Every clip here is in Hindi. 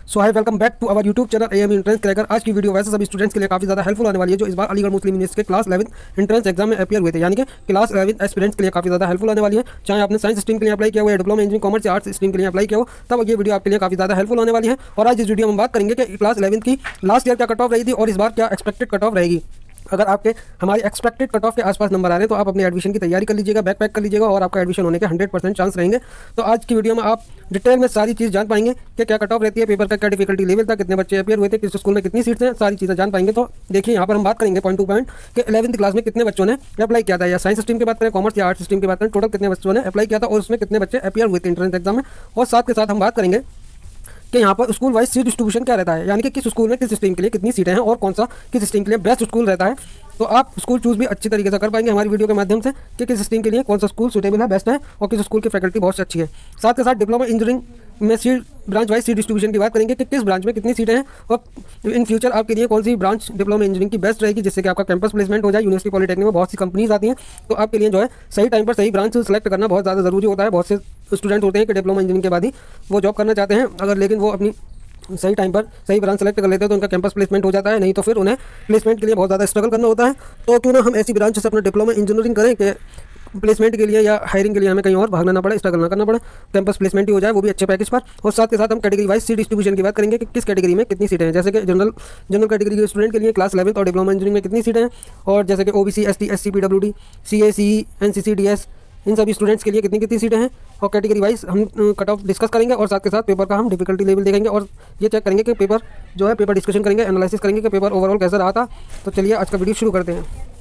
So hi welcome back to our YouTube channel AM entrance cracker. आज की वीडियो वैसे सभी स्टूडेंट्स के लिए काफी ज्यादा हेल्पफुल होने वाली है जो इस बार अलीगढ़ मुस्लिम यूनिवर्सिटी के क्लास 11 एंट्रेंस एग्जाम में अपीयर हुए थे, यानी कि क्लास 11 एस्पिरेंट्स के लिए काफी ज्यादा हेल्पफुल होने वाली है। चाहे आपने साइंस स्ट्रीम के लिए अप्लाई किया हो या डिप्लोमा इंजीनियरिंग कॉमर्स या आर्ट्स स्ट्रीम के लिए अप्लाई किया हो, तब ये वीडियो आपके लिए काफी ज्यादा हेल्पफुल होने वाली है। और आज इस वीडियो में हम बात करेंगे कि क्लास 11 की लास्ट ईयर क्या कट ऑफ रही थी और इस बार क्या एक्सपेक्टेड कट ऑफ रहेगी। अगर आपके हमारी एक्सपेक्टेड कट ऑफ के आसपास नंबर आ रहे हैं तो आप अपने एडमिशन की तैयारी कर लीजिएगा, बैक पैक कर लीजिएगा और आपका एडमिशन होने के 100% चांस रहेंगे। तो आज की वीडियो में आप डिटेल में सारी चीज़ जान पाएंगे कि क्या कट ऑफ रहती है, पेपर का क्या डिफिकल्टी लेवल था, कितने बच्चे अपीयर हुए थे, किस स्कूल में कितनी सीट्स हैं, सारी चीज़ें जान पाएंगे। तो देखिए यहाँ पर हम बात करेंगे पॉइंट टू पॉइंट कि 11th क्लास में कितने बच्चों ने अप्लाई किया था, या साइंस स्ट्रीम की बात करें, कॉमर्स या आर्ट्स स्ट्रीम की बात करें, टोटल कितने बच्चों ने अप्लाई किया था और उसमें कितने बच्चे अपीयर हुए थे एंट्रेंस एग्जाम में। और साथ के साथ हम बात करेंगे कि यहाँ पर स्कूल वाइज सीट डिस्ट्रीब्यूशन क्या रहता है, यानी कि किस स्कूल में किस स्ट्रीम के लिए कितनी सीटें हैं और कौन सा किस स्ट्रीम के लिए बेस्ट स्कूल रहता है। तो आप स्कूल चूज भी अच्छी तरीके से कर पाएंगे हमारी वीडियो के माध्यम से कि किस स्ट्रीम के लिए कौन सा स्कूल सूटेबल है, बेस्ट है और किस स्कूल की फैकल्टी बहुत अच्छी है। साथ के साथ डिप्लोमा इंजीनियरिंग में seat branch wise seat distribution की बात करेंगे कि किस ब्रांच में कितनी सीटें हैं और इन फ्यूचर आपके लिए कौन सी ब्रांच डिप्लोमा इंजीनियरिंग की बेस्ट रहेगी, जिससे कि आपका कैंपस प्लेसमेंट हो जाए। यूनिवर्सिटी पॉलिटेक्निक में बहुत सी कंपनीज आती हैं, तो आपके लिए जो है सही टाइम पर सही ब्रांच सेलेक्ट करना बहुत ज़्यादा जरूरी होता है। बहुत से स्टूडेंट होते हैं कि डिप्लोमा इंजीनियरिंग के बाद ही वो जॉब करना चाहते हैं, अगर लेकिन वो अपनी सही टाइम पर सही ब्रांच सेलेक्ट कर लेते हैं तो उनका कैंपस प्लेसमेंट हो जाता है, नहीं तो फिर उन्हें प्लेसमेंट के लिए बहुत ज़्यादा स्ट्रगल करना होता है। तो क्यों ना हम ऐसी ब्रांच से अपना डिप्लोमा इंजीनियरिंग करें कि प्लेसमेंट के लिए या हायरिंग के लिए हमें कहीं और भागना ना पड़े, स्ट्रगल ना करना पड़े, कैंपस प्लेसमेंट ही हो जाए, वो भी अच्छे पैकेज पर। और साथ के साथ हम कैटेगरी वाइज सीट डिस्ट्रीब्यूशन की बात करेंगे कि किस कैटेगरी में कितनी सीटें हैं, जैसे कि जनरल कैटेगरी के स्टूडेंट के लिए क्लास 11 और डिप्लोमा इंजीनियरिंग में कितनी सीटें हैं, और जैसे कि OBC, ST, SC, PWD, CA, CE, NCC, DS, इन सभी स्टूडेंट्स के लिए कितनी कितनी सीटें हैं और कैटेगरी वाइज हम कट ऑफ डिस्कस करेंगे। और साथ के साथ पेपर का हम डिफिकल्टी लेवल देखेंगे और ये चेक करेंगे कि पेपर जो है पेपर डिस्कशन करेंगे, एनालिसिस करेंगे कि पेपर ओवरऑल कैसा रहा था। तो चलिए आज का वीडियो शुरू करते हैं।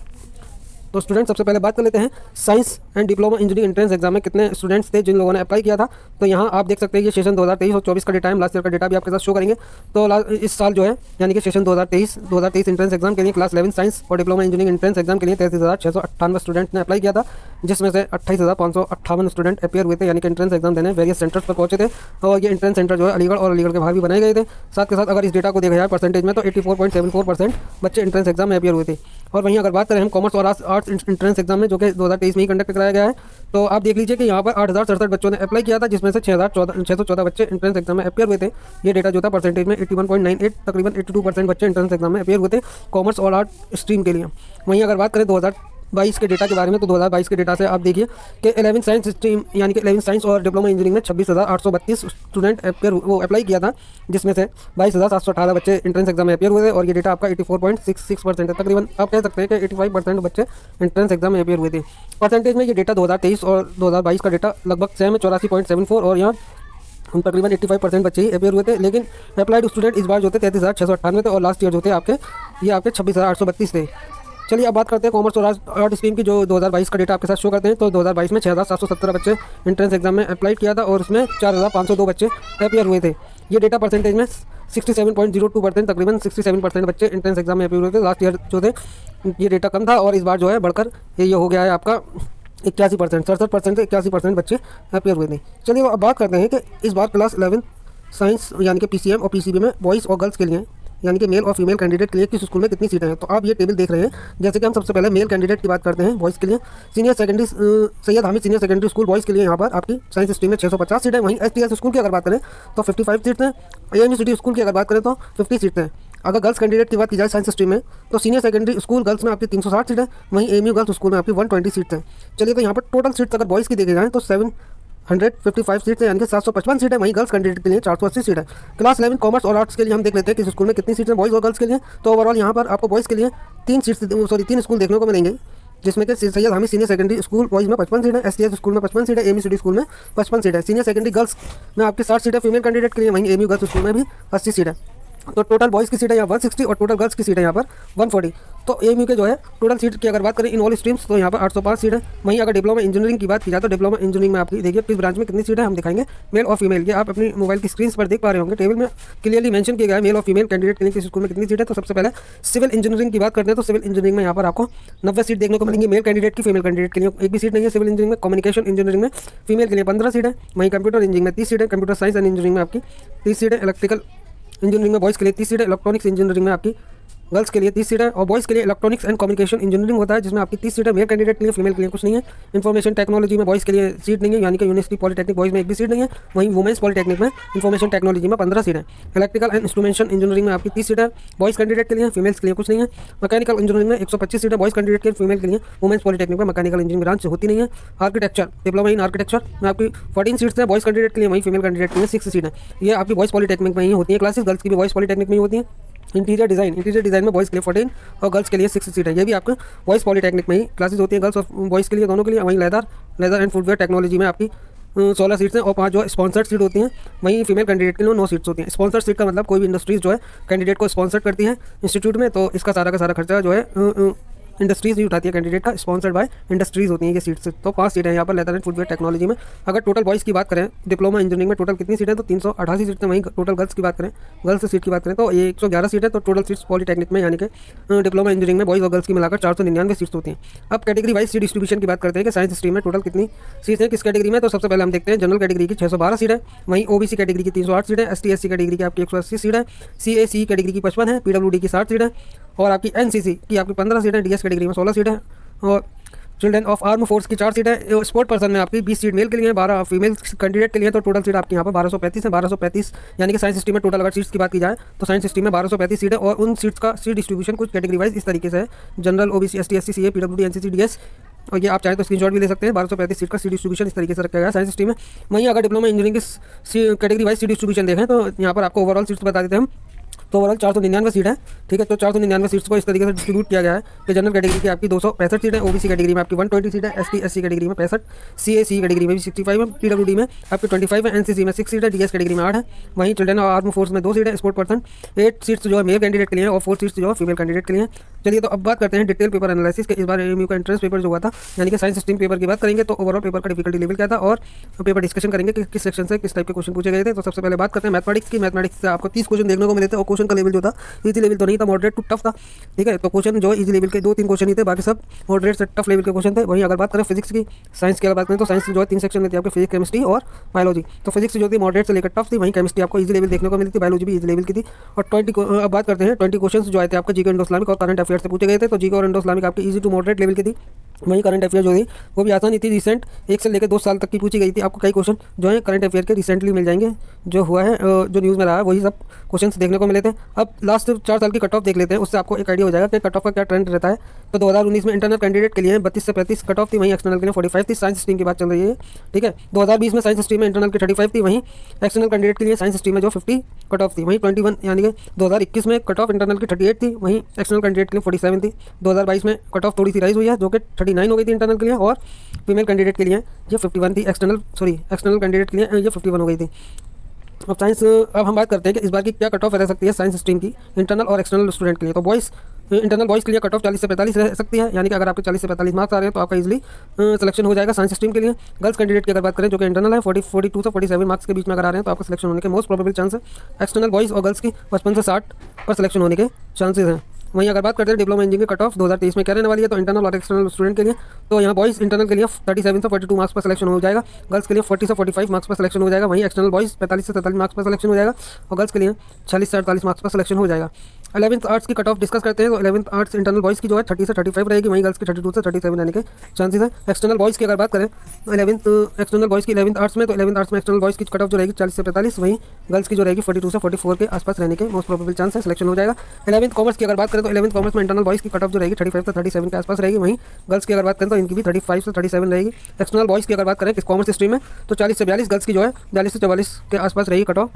तो स्टूडेंट सबसे पहले बात कर लेते हैं science and diploma engineering entrance exam में कितने स्टूडेंट्स थे जिन लोगों ने अप्लाई किया था। तो यहाँ आप देख सकते हैं ये सेशन 2023 और 24 का डेटा है, लास्ट ईयर का डेटा भी आपके साथ शो करेंगे। तो इस साल जो है यानी कि सेशन 2023 एंट्रेंस एग्जाम के लिए क्लास 11 साइंस और डिप्लोमा इंजीनियरिंग एंट्रेंस एग्जाम के लिए 33,698 स्टूडेंट ने अप्लाई किया था, जिसमें से 28,558 स्टूडेंट अपीयर हुए थे, यानी कि एंट्रेंस एग्जाम देने वेरियस सेंटर्स पर पहुंचे थे। और ये एंट्रेंस सेंटर जो है अलीगढ़ और अलीगढ़ के बाहर भी बनाए गए थे। साथ के साथ अगर इस डेटा को देखा जाए परसेंटेज में तो 84.74% बच्चे एंट्रेंस एग्जाम में अपीयर हुए थे। और वहीं अगर बात करें हम कॉमर्स और आर्ट्स एंट्रेंस एग्जाम में जो कि 2023 में ही कंडक्ट कराया गया है, तो आप देख लीजिए कि यहाँ पर 8,067 बच्चों ने अप्लाई किया था, जिसमें से 614 बच्चे एंट्रेंस एग्जाम में अपीयर हुए थे। ये डेटा जो था परसेंटेज में 81.98 तकरीबन 82% बच्चे एंट्रेंस एग्जाम में अपीयर हुए थे कॉमर्स और आर्ट स्ट्रीम के लिए। वहीं अगर बात करें 2022 के डेटा के बारे में, तो 2022 के डेटा से आप देखिए कि 11 साइंस स्ट्रीम यानी कि 11 साइंस और डिप्लोमा इंजीनियरिंग में 26,832 स्टूडेंट अप्लाई किया था, जिसमें से 22,718 बच्चे एंट्रेंस एग्जाम में अपीयर हुए थे। और ये डेटा आपका 84.66% है, तकरीबन आप कह सकते हैं कि 85% बच्चे एंट्रेंस एग्जाम में अपीयर हुए थे। परसेंटेज में ये डेटा 2023 और 2022 का डेटा लगभग सेम है, 84.74, और यहाँ तकरीबन 85% बच्चे ही अपीयर हुए थे। लेकिन अप्लाइड स्टूडेंट इस बार जो थे 33,698 थे और लास्ट ईयर जो थे आपके 26,832 थे। चलिए अब बात करते हैं कॉमर्स और आर्ट स्ट्रीम की, जो 2022 का डेटा आपके साथ शो करते हैं। तो 2022 में 6,717 बच्चे एंट्रेंस एग्जाम में अप्लाई किया था और उसमें 4,502 बच्चे अपीयर हुए थे। ये डेटा परसेंटेज में 67.02%, तकरीबन 67% बच्चे एंट्रेंस एग्जाम में अपीयर हुए थे। लास्ट ईयर जो थे ये डेटा कम था और इस बार जो है बढ़कर ये हो गया है आपका 81%, 67% से 81% बच्चे अपीयर हुए थे। चलिए अब बात करते हैं कि इस बार क्लास 11 साइंस यानी कि पीसीएम और पीसीबी में बॉयज़ और गर्ल्स के लिए यानी कि मेल और फीमेल कैंडिडेट के लिए किस स्कूल में कितनी सीटें हैं। तो आप ये टेबल देख रहे हैं। जैसे कि हम सबसे पहले मेल कैंडिडेट की बात करते हैं बॉयज़ के लिए, senior secondary Syed Hamid senior secondary school boys के लिए यहाँ पर आपकी साइंस स्ट्रीम में 650 सीटें। वहीं एसटीएस स्कूल की अगर बात करें तो 55 सीट्स हैं। एएमयू सिटी स्कूल की अगर बात करें तो 50 सीट्स हैं। अगर गर्ल्स कैंडिडेट की बात की जाए साइंस स्ट्रीम में तो सीनियर सेकेंडरी स्कूल गर्ल्स में आपकी 360 सीट है, वहीं एएमयू गर्ल्स स्कूल में आपकी 120 सीट्स हैं। चलिए तो यहाँ पर टोटल सीट्स अगर बॉयज़ की देखे जाएँ तो 755 सीट है, यानी कि 755 सीट है। वहीं गर्ल्स कैंडिडेट के लिए 480 सीट है। क्लास 11 कॉमर्स और आर्ट्स के लिए हम देख लेते हैं कि स्कूल में कितनी सीट है बॉयज़ और गर्ल्स के लिए। तो ओवरऑल यहाँ पर आपको बॉयज़ के लिए 3 स्कूल देखने को मिलेंगे, जिसमें कि Syed Hamid senior secondary school boys में 55 सीट है, एसटीएस स्कूल में 55 सीट है, एएमयू सिटी स्कूल में 55 सीट है। सीनियर सेकेंडरी गर्ल्स में आपकी 60 सीट है फीमेल कैंडिडेट के लिए, वहीं एएमयू गर्ल्स स्कूल में भी 80 सीट है। तो टोटल बॉयज़ की सीट है यहाँ 160 और टोटल गर्ल्स की सीट है यहाँ पर 140। तो एएमयू के जो है टोटल सीट की अगर बात करें इन ऑल स्ट्रीम्स तो यहाँ पर 805 सीट है। वहीं अगर डिप्लोमा इंजीनियरिंग की बात की जाए तो डिप्लोमा इंजीनियरिंग में आपकी देखिए किस ब्रांच में कितनी सीट है हम दिखाएंगे, मेल और फीमेल। ये आप अपनी मोबाइल की स्क्रीन पर देख पा रहे होंगे, टेबल में क्लियरली मेंशन किया गया है मेल और फीमेल कैंडिडेट के लिए किस स्कूल में कितनी सीट है। तो सबसे पहले सिविल इंजीनियरिंग की बात करते हैं। तो सिविल इंजीनियरिंग में यहाँ पर आपको 90 सीट देखने को मिलेंगी मेल कैंडिडेट की, फीमेल कैंडिडेट के लिए एक भी सीट नहीं है सिविल इंजीनियरिंग में। कम्युनिकेशन इंजीनियरिंग में फीमेल के लिए 15 सीट है। वहीं कंप्यूटर इंजीनियरिंग में 30 सीट है। कंप्यूटर साइंस एंड इंजीनियरिंग में आपकी 30 सीट है। इलेक्ट्रिकल इंजीनियरिंग में बॉयज़ के लिए 30 सीट है। इलेक्ट्रॉनिक्स इंजीनियरिंग में आपकी गर्ल्स के लिए 30 सीट है। और बॉयज़ के लिए इलेक्ट्रॉनिक्स एंड कम्युनिकेशन इंजीनियरिंग होता है, जिसमें आपकी 30 सीट है। मेल कैंडिडेट के लिए, फीमेल के लिए कुछ नहीं है। इन्फॉर्मेशन टेक्नोलॉजी में बॉयज़ के लिए सीट नहीं है, यानी कि यूनिवर्सिटी पॉलिटेक्निक बॉयज़ में एक भी सीट नहीं है। वहीं वुमेंस पॉलिटेक्निक में इन्फॉर्मेशन टेक्नोलॉजी में 15 सीट है। इलेक्ट्रिकल एंड इंस्ट्रूमेंटेशन इंजीनियरिंग में आपकी 30 सीट है, बॉयज़ कैंडिडेट के लिए, फीमेल्स के लिए कुछ नहीं है। मैकेनिकल इंजीनियरिंग में 125 सीट है, बॉयज़ कैंडिडेट के लिए, फीमेल के लिए। वुमेंस पॉलिटेक्निक में मैकेनिकल इंजीनियरिंग ब्रांच होती नहीं है। आर्किटेक्चर, डिप्लोमा इन आर्किटेक्चर में आपकी 14 सीट्स है, बॉयज़ कैंडिडेट के लिए, वहीं फीमेल कैंडिडेट के लिए 6 सीट है। ये आपकी बॉयज़ पॉलिटेक्निक में ही होती है क्लासेस, गर्ल्स की भी बॉयज़ पॉलिटेक्निक में ही होती है। इंटीरियर डिज़ाइन में बॉयज़ के लिए 14 और गर्ल्स के लिए 6 सीट है। ये भी आपको बॉयज़ पॉलिटेक्निक में ही क्लासेस होती है, गर्ल्स और बॉयज़ के लिए दोनों के लिए। वहीं लेदर एंड फुटवेयर टेक्नोलॉजी में आपकी 16 सीट्स हैं और 5 जो स्पॉन्सर्ड सीट होती हैं। वहीं फीमेल कैंडिडेट के लिए 9 सीट्स होती हैं। स्पॉन्सर्ड सीट का मतलब कोई भी इंडस्ट्रीज़ जो है कैंडिडेट को स्पॉन्सर करती है इंस्टीट्यूट में, तो इसका सारा का सारा खर्चा जो है इंडस्ट्रीज ही उठाती है कैंडिडेट का, स्पॉन्सर्ड बाय इंडस्ट्रीज होती हैं ये सीट्स। तो 5 सीटें हैं यहाँ पर लेदर एंड फुटवेयर टेक्नोलॉजी में। अगर टोटल बॉयज़ की बात करें डिप्लोमा इंजीनियरिंग में टोटल कितनी सीटें, तो 388 सीटें। वहीं टोटल गर्ल्स की बात करें, गर्ल्स सीट की बात करें तो ये 111 सीट है। तो टोटल सीट्स पॉलिटेक्निक में यानी कि डिप्लोमा इंजीनियरिंग में बॉयज़ और गर्ल्स की मिलाकर 499 सीट्स होती हैं। अब कैटेगरी वाइज सीट डिस्ट्रीब्यूशन की बात करते हैं कि साइंस स्ट्रीम में टोटल कितनी सीट्स हैं किस कैटेगरी में। तो सबसे पहले हम देखते हैं जनरल कैटेगरी की 612 सीट है, वहीं ओबीसी कैटेगरी की 308 सीट है, एसटी एससी कैटेगरी की आपकी 180 सीट है, सीएसी कैटेगरी की 55 है, पीडब्ल्यूडी की 60 सीट है और आपकी एनसीसी की आपकी 15 सीट है, डीएस कैटेगरी में 16 सीट है और चिल्ड्रन ऑफ आर्म फोर्स की 4 सीट है। स्पोर्ट पर्सन में आपकी 20 सीट मेल के लिए, 12 फीमेल कैंडिडेट के लिए। तो टोटल सीट आपकी यहाँ पर 1235 है। 1235 यानी कि साइंस स्ट्रीम में टोटल अगर सीट्स की बात की जाए तो साइंस स्ट्रीम में 1235 सीट है और उन सीट्स का सीट डिस्ट्रीब्यूशन कुछ कैटेगरी वाइज इस तरीके से है, general, OBC, ST, SC, CA, PWD, NCC, DS. और ये आप चाहें तो स्क्रीनशॉट भी ले सकते हैं। 1235 सीट का सीट डिस्ट्रीब्यूशन इस तरीके से रखा गया है साइंस स्ट्रीम में। वहीं अगर डिप्लोमा इंजीनियरिंग की कैटेगरी वाइज सीट डिस्ट्रीब्यूशन देखें तो यहाँ पर आपको ओवरऑल सीट्स बता देते हैं हम। तो ओवरऑल 499 सीट है, ठीक है। तो 499 सीट्स को इस तरीके से डिस्ट्रीब्यूट किया गया है कि जनरल कैटेगरी की आपकी 265 सीट है, ओबीसी कैटेगरी में आपकी 120 सीट है, एसटी एससी कैटेगरी में 65, सीएसी कैटेगरी में भी 65 है, पीडब्ल्यूडी में आपकी 25 है, एनसीसी में 6 सीट है, डीएस कैटेगरी में 8 है। वहीं चिल्ड्रन और आर्म फोर्स में 2 सीट है, स्पोर्ट पर्सन 8 सीट्स जो है मेल कैंडिडेट के लिए और 4 सीट्स जो है फीमेल कैंडिडेट के लिए। चलिए तो अब बात करते हैं डिटेल पेपर एनालिसिस के। इस बार एएमयू का एंट्रेंस पेपर जो हुआ था यानी कि साइंस स्ट्रीम पेपर की बात करेंगे तो ओवरऑल पेपर का डिफिकल्टी लेवल क्या था और पेपर डिस्कशन करेंगे कि किस सेक्शन से किस टाइप के क्वेश्चन पूछे गए थे। तो सबसे पहले बात करते हैं मैथमेटिक्स की। मैथमेटिक्स से आपको 30 क्वेश्चन देखने को मिले थे और क्वेश्चन का लेवल जो था इजी लेवल तो नहीं था, मॉडरेट टू टफ था, ठीक है। तो क्वेश्चन जो इजी लेवल के 2-3 क्वेश्चन ही थे, बाकी सब मॉडरेट से टफ लेवल के क्वेश्चन थे। वहीं अगर बात करें फिजिक्स की, साइंस की अगर बात करें तो साइंस जो है 3 सेक्शन में थी आपके, फिजिक्स, केमिस्ट्री और बायोलॉजी। तो फिजिक्स जो थी मॉडरेट से लेकर टफ थी, वहीं केमिस्ट्री आपको इजी लेवल देखने को मिली थी, बायोलॉजी भी इजी लेवल की थी। और 20 अब बात करते हैं 20 क्वेश्चन जो आए थे आपका जीके इंडो इस्लामिक और करंट अफेयर से पूछे गए थे। तो जीके और इंडो इस्लामिक आपकी इजी टू मॉडरेट लेवल की थी, वहीं करंट अफेयर जो थी वो भी आसानी थी, रिसेंट 1 से लेकर 2 साल तक की पूछी गई थी। आपको कई क्वेश्चन जो है करंट अफेयर के रिसेंटली मिल जाएंगे, जो हुआ है जो न्यूज़ में रहा है वही सब क्वेश्चंस देखने को मिले थे। अब लास्ट 4 साल की कट ऑफ देख लेते हैं, उससे आपको एक आइडिया हो जाएगा कि कट ऑफ का क्या ट्रेंड रहता है। तो 2019 में इंटरनल कैंडिडेट के लिए 32 से 35 कट ऑफ थी, वहीं एक्सटर्नल के लिए 45 थी। साइंस स्ट्रीम की बात चल रही है, ठीक है। 2020 में साइंस स्ट्रीम में इंटरनल की 35 थी, वहीं एक्सटर्नल कैंडिडेट के लिए साइंस स्ट्रीम में जो 50 कट ऑफ थी। वहीं 21 यानी कि 2021 में कट ऑफ इंटरनल की 38 थी, वहीं एक्सटर्नल कैंडिडेट के लिए 47 थी। 2022 में कट ऑफ थोड़ी सी राइज हुई है जो कि 39 हो गई थी इंटरनल के लिए और फीमेल कैंडिडेट के लिए ये 51 थी। एक्सटर्नल कैंडिडेट के लिए ये 51 हो गई थी। अब साइंस, अब हम बात करते हैं कि इस बार की क्या कट ऑफ रह सकती है साइंस स्ट्रीम की इंटरनल और एक्सटर्नल स्टूडेंट के लिए। तो बॉयज़ इंटरनल बॉयज़ के लिए कट ऑफ 40 से 45 रह सकती है, यानी कि अगर आपके 40 से 45 मार्क्स आ रहे हैं तो आपका इजीली सिलेक्शन हो जाएगा साइंस स्ट्रीम के लिए। गर्ल्स कैंडिडेट की अगर बात करें जो कि इंटरनल है 42 से 47 मार्क्स के बीच में अगर आ रहे हैं तो आपका सिलेक्शन होने के मोस्ट प्रोबेबल चांस है। एक्सटर्नल बॉयज़ और गर्ल्स की 55 से 60 पर सिलेक्शन होने के चांसेस हैं। वहीं अगर बात करते हैं डिप्लोमा इंजीनियरिंग कट ऑफ 2023 में क्या रहने वाली है, तो इंटरनल और एक्सटर्नल स्टूडेंट के लिए तो यहाँ बॉयज़ इंटरनल के लिए 37 से 42 मार्क्स पर सिलेक्शन हो जाएगा, गर्ल्स के लिए 40 से 45 मार्क्स पर सिलेक्शन हो जाएगा। वहीं एक्सटर्नल बॉयज़ 45 से 43 मार्क्स पर सिलेक्शन हो जाएगा और गर्ल्स के लिए 46 से 48 मार्क्स पर सिलेक्शन हो जाएगा। 11th आर्ट्स की कट ऑफ डिस्कस करते हैं तो 11th आर्ट्स इंटरनल बॉयज़ की जो है 30 से 35 रहेगी, वहीं गर्ल्स की 32 से 37 रहने के चांसेस है। एक्सटर्नल बॉयज़ की अगर बात करें 11th बॉयज़ की 11th आर्ट्स में तो 11th आर्ट्स में एक्सटर्नल बॉयज़ की कट ऑफ जो रहेगी 40 से 45, वहीं गर्ल्स की जो रहेगी 42 से 44 के आसपास रहने के मोस्ट प्रोबेबल चांस है, सिलेक्शन हो जाएगा। 11th कॉमर्स की अगर बात करें तो 11th कॉमर्स में इंटरनल बॉयज़ की कट ऑफ जो रहेगी 35 से 37 के आसपास रहेगी, वहीं गर्ल्स की अगर बात करें तो इनकी भी 35 से 37 रहेगी। एक्सटर्नल बॉयज़ की अगर बात करें इस कॉमर्स स्ट्रीम में तो 40 से 42, गर्ल्स की जो है 42 से 44 के आसपास रहेगी cut off.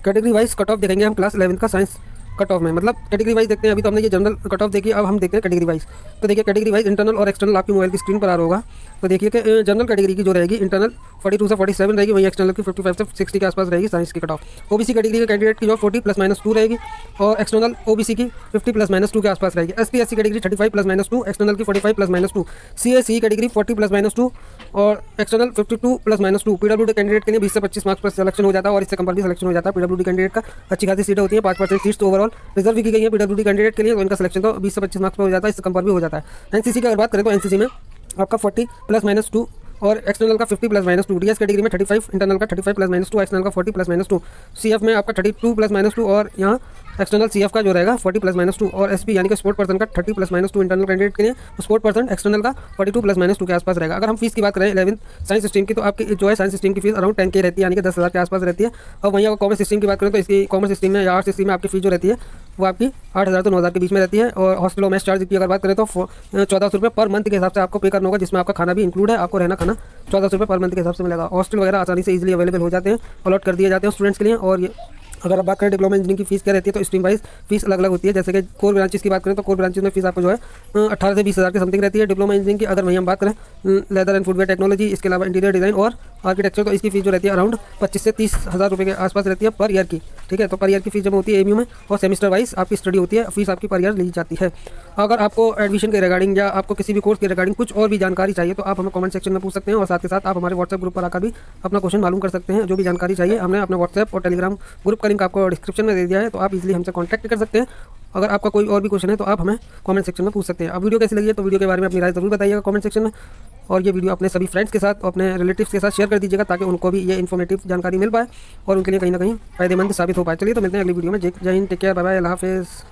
Category wise cut off देखेंगे हम क्लास 11th का साइंस कट ऑफ में, मतलब कैटेगरी वाइज देखते हैं। अभी तो हमने ये जनरल कट ऑफ देखी, अब हम देखते हैं कैटेगरी वाइज। तो देखिए कैटेगरी वाइज इंटरनल और एक्सटर्नल आपकी मोबाइल की स्क्रीन पर आ रहा होगा। तो देखिए कि जनरल कैटेगरी की जो रहेगी इंटरनल 42 से 47 रहेगी, वहीं एक्सटर्नल की 55 से 60 के आसपास रहेगी साइंस की कट ऑफ। ओबीसी कैटेगरी के कैंडिडेट की जो 40 ± 2 रहेगी और एक्सटर्नल ओबीसी की 50 ± 2 के आसपास रहेगी। एसटी एससी कैटेगरी 35 ± 2, एक्सटर्नल की 45 ± 2, सीएसी कैटेगरी 40 ± 2 और एक्सटर्नल 52 ± 2। पीडब्ल्यूडी कैंडिडेट के लिए 20 से 25 मार्क्स पर सिलेक्शन हो जाता है और इससे कम पर भी सिलेक्शन हो जाता है। पीडब्ल्यूडी कैंडिडेट का अच्छी खासी सीटें होती है, 5% सीट्स तो ओवरऑल रिजर्व की गई है पीडब्ल्यूडी कैंडिडेट के लिए, तो इनका सिलेक्शन तो 20 से 25 मार्क्स पर हो जाता है, इससे कम पर भी हो जाता है। एनसीसी की अगर बात करें तो एनसीसी में आपका 40 ± 2 और एक्सटर्नल का 50 ± 2, डीएस कैटेगरी में 35, इंटरनल का 35 ± 2, एक्सटर्नल का 40 ± 2, सीएफ में आपका 32 ± 2 और यहाँ एक्सटर्नल CF का जो रहेगा 40 +-2 और SP यानी कि स्पोर्ट पर्सन का 30 +-2 इंटरनल कैंडिडेट के लिए, स्पोर्ट पर्सन एक्सटर्नल का 42 +-2 के आसपास रहेगा। अगर हम फीस की बात करें 11th साइंस स्ट्रीम की, तो आपकी जो है साइंस स्ट्रीम की फीस अराउंड 10K रहती है, यानी कि 10,000 के आसपास रहती है। और वहीं अगर कॉमर्स स्ट्रीम की बात करें तो इसकी कॉमर्स स्ट्रीम में या आर्ट्स स्ट्रीम में आपकी फीस जो रहती है वो आपकी 8,000 तो 9,000 के बीच में रहती है। और हॉस्टल और मेस चार्ज की अगर बात करें तो 1,400 रुपये पर मंथ के हिसाब से आपको पे करना होगा, जिसमें आपका खाना भी इंक्लूड है। आपको रहना खाना 1,400 रुपये पर मंथ के हिसाब से मिलेगा। हॉस्टल वगैरह आसानी से इजीली अवेलेबल हो जाते हैं, अलॉट कर दिए जाते हैं स्टूडेंट्स के लिए। और ये अगर आप बात करें डिप्लोमा इंजीनियरिंग की फीस क्या रहती है, तो स्ट्रीम वाइज फीस अलग अलग होती है। जैसे कि कोर ब्रांचेस की बात करें तो कोर ब्रांचेस में फीस आपको जो है 18 से 20,000 के समथिंग रहती है डिप्लोमा इंजीनियरिंग की। अगर वहीं हम बात करें लेदर एंड फुटवेयर टेक्नोलॉजी, इसके अलावा इंटीरियर डिज़ाइन और आर्किटेक्चर, तो इसकी फीस जो रहती है अराउंड 25 से 30,000 रुपये के आसपास रहती है पर ईयर की। ठीक है, तो पर ईयर की फीस जब होती है एमयू में, और सेमेस्टर वाइज आपकी स्टडी होती है, फीस आपकी पर ईयर ली जाती है। अगर आपको एडमिशन के रिगार्डिंग या आपको किसी भी कोर्स के रिगार्डिंग कुछ और भी जानकारी चाहिए तो आप हमें कमेंट सेक्शन में पूछ सकते हैं, और साथ के साथ आप हमारे व्हाट्सएप ग्रुप पर आकर भी अपना क्वेश्चन मालूम कर सकते हैं। जो भी जानकारी चाहिए हमने अपने व्हाट्सएप और टेलीग्राम ग्रुप का लिंक आपको डिस्क्रिप्शन में दे दिया है, तो आप इजीली हमसे कॉन्टैक्ट कर सकते हैं। अगर आपका कोई और भी क्वेश्चन है तो आप हमें कमेंट सेक्शन में पूछ सकते हैं। अब वीडियो कैसी लगी है तो वीडियो के बारे में अपनी राय जरूर बताइएगा कमेंट सेक्शन में, और ये वीडियो अपने सभी फ्रेंड्स के साथ और अपने रिलेटिव्स के साथ शेयर कर दीजिएगा, ताकि उनको भी ये इन्फॉर्मेटिव जानकारी मिल पाए और उनके लिए कहीं ना कहीं फायदेमंद साबित हो पाए। चलिए तो मिलते हैं अगली वीडियो में। जय Hind, take care, bye bye, Allah हाफिज़।